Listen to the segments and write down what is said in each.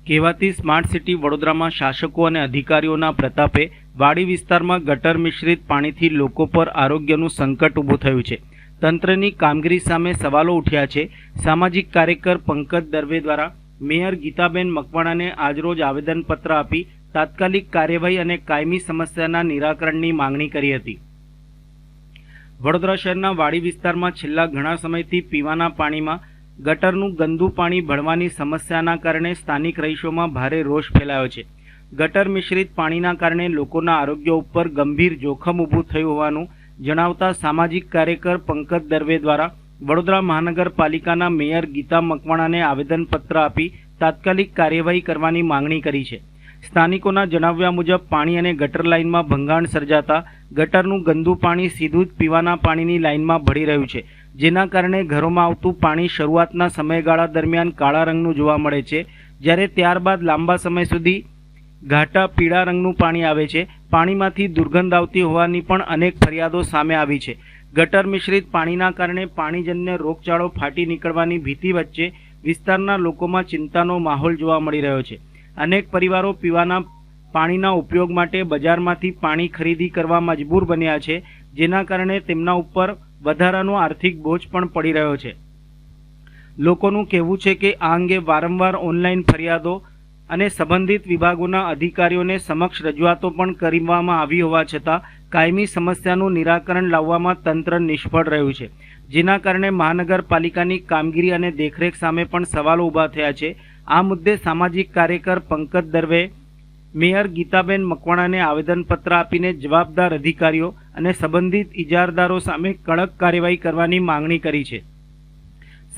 કહેવાતી smart city વડોદરામાં શાસકો અને અધિકારીઓના પ્રતાપે વાડી વિસ્તારમાં ગટર મિશ્રિત પાણીથી લોકો પર આરોગ્યનું સંકટ ઊભું થયું છે। તંત્રની કામગીરી સામે સવાલો ઉઠ્યા છે। સામાજિક કાર્યકર પંકજ દરવે દ્વારા મેયર ગીતાબેન મકવાણાને આજરોજ આવેદનપત્ર આપી તાત્કાલિક કાર્યવાહી અને કાયમી સમસ્યાના નિરાકરણની માંગણી કરી હતી। વડોદરા શહેરના વાડી વિસ્તારમાં છેલ્લા ઘણા સમયથી પીવાના પાણીમાં ગટરનું ગંદુ પાણી ભળવાની સમસ્યાના કારણે સ્થાનિક રહીશોમાં ભારે રોષ ફેલાયો છે। ગટર મિશ્રિત પાણીના કારણે લોકોના આરોગ્ય ઉપર ગંભીર જોખમ ઊભું થયું હોવાનું જણાવતા સામાજિક કાર્યકર પંકજ દરવે દ્વારા વડોદરા મહાનગરપાલિકાના મેયર ગીતા મકવાણાને આવેદનપત્ર આપી તાત્કાલિક કાર્યવાહી કરવાની માંગણી કરી છે। સ્થાનિકોના જણાવ્યા મુજબ પાણી અને ગટર લાઇનમાં ભંગાણ સર્જાતા ગટરનું ગંદુ પાણી સીધું જ પીવાના પાણીની લાઇનમાં ભળી રહ્યું છે, જેના કારણે ઘરોમાં આવતું પાણી શરૂઆતના સમયગાળા દરમિયાન કાળા રંગનું જોવા મળે છે, જ્યારે ત્યારબાદ લાંબા સમય સુધી ઘાટા પીળા રંગનું પાણી આવે છે। પાણીમાંથી દુર્ગંધ આવતી હોવાની પણ અનેક ફરિયાદો સામે આવી છે। ગટર મિશ્રિત પાણીના કારણે પાણીજન્ય રોગચાળો ફાટી નીકળવાની ભીતિ વચ્ચે વિસ્તારના લોકોમાં ચિંતાનો માહોલ જોવા મળી રહ્યો છે। અનેક પરિવારો પીવાના પાણીના ઉપયોગ માટે બજારમાંથી પાણી ખરીદી કરવા મજબૂર બન્યા છે, જેના કારણે તેમના ઉપર વધારાનો આર્થિક બોજ પણ પડી રહ્યો છે। લોકોનું કહેવું છે કે આ અંગે વારંવાર ઓનલાઈન ફરિયાદો અને સંબંધિત વિભાગોના અધિકારીઓને સમક્ષ રજૂઆતો પણ કરવામાં આવી હોવા છતાં કાયમી સમસ્યાનું નિરાકરણ લાવવામાં તંત્ર નિષ્ફળ રહ્યું છે, જેના કારણે મહાનગરપાલિકાની કામગીરી અને દેખરેખ સામે પણ સવાલો ઊભા થયા છે। આ મુદ્દે સામાજિક કાર્યકર પંકજ દરવે મેયર ગીતાબેન મકવાણાને આવેદનપત્ર આપીને જવાબદાર અધિકારીઓ અને સંબંધિત ઇજારદારો સામે કડક કાર્યવાહી કરવાની માંગણી કરી છે।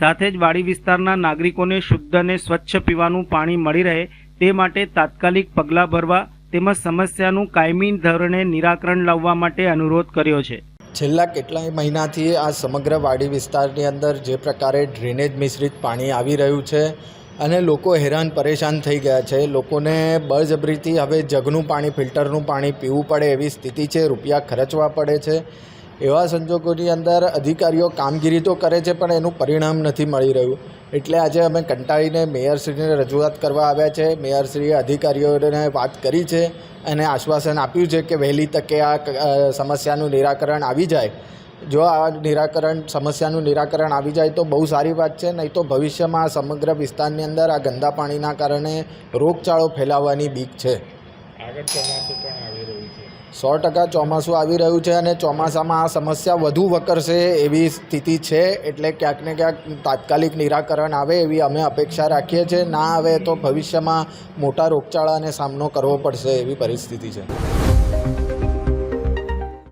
સાથે જ વાડી વિસ્તારના નાગરિકોને શુદ્ધ અને સ્વચ્છ પીવાનું પાણી મળી રહે તે માટે તાત્કાલિક પગલાં ભરવા તેમજ સમસ્યાનું કાયમી ધોરણે નિરાકરણ લાવવા માટે અનુરોધ કર્યો છે। છેલ્લા કેટલાય મહિનાથી આ સમગ્ર વાડી વિસ્તારની અંદર જે પ્રકારે ડ્રેનેજ મિશ્રિત પાણી આવી રહ્યું છે અને લોકો હેરાન પરેશાન થઈ ગયા છે। લોકોને બળજબરીથી હવે જગનું પાણી ફિલ્ટરનું પાણી પીવું પડે એવી સ્થિતિ છે, રૂપિયા ખર્ચવા પડે છે। એવા સંજોગોની અંદર અધિકારીઓ કામગીરી તો કરે છે પણ એનું પરિણામ નથી મળી રહ્યું, એટલે આજે અમે કંટાળીને મેયરશ્રીને રજૂઆત કરવા આવ્યા છે। મેયરશ્રીએ અધિકારીઓને વાત કરી છે અને આશ્વાસન આપ્યું છે કે વહેલી તકે આ સમસ્યાનું નિરાકરણ આવી જાય। જો આ સમસ્યાનું નિરાકરણ આવી જાય તો બહુ સારી વાત છે, નહીં તો ભવિષ્યમાં સમગ્ર વિસ્તારની અંદર આ ગંદા પાણીના કારણે રોગચાળો ફેલાવવાની બીક છે। આગળ ચોમાસું પણ આવી રહ્યું છે, 100% ચોમાસું આવી રહ્યું છે અને ચોમાસામાં આ સમસ્યા વધુ વકરશે એવી સ્થિતિ છે, એટલે ક્યાંક ને ક્યાંક તાત્કાલિક નિરાકરણ આવે એવી અમે અપેક્ષા રાખીએ છીએ। ના આવે તો ભવિષ્યમાં મોટા રોગચાળાને સામનો કરવો પડશે એવી પરિસ્થિતિ છે।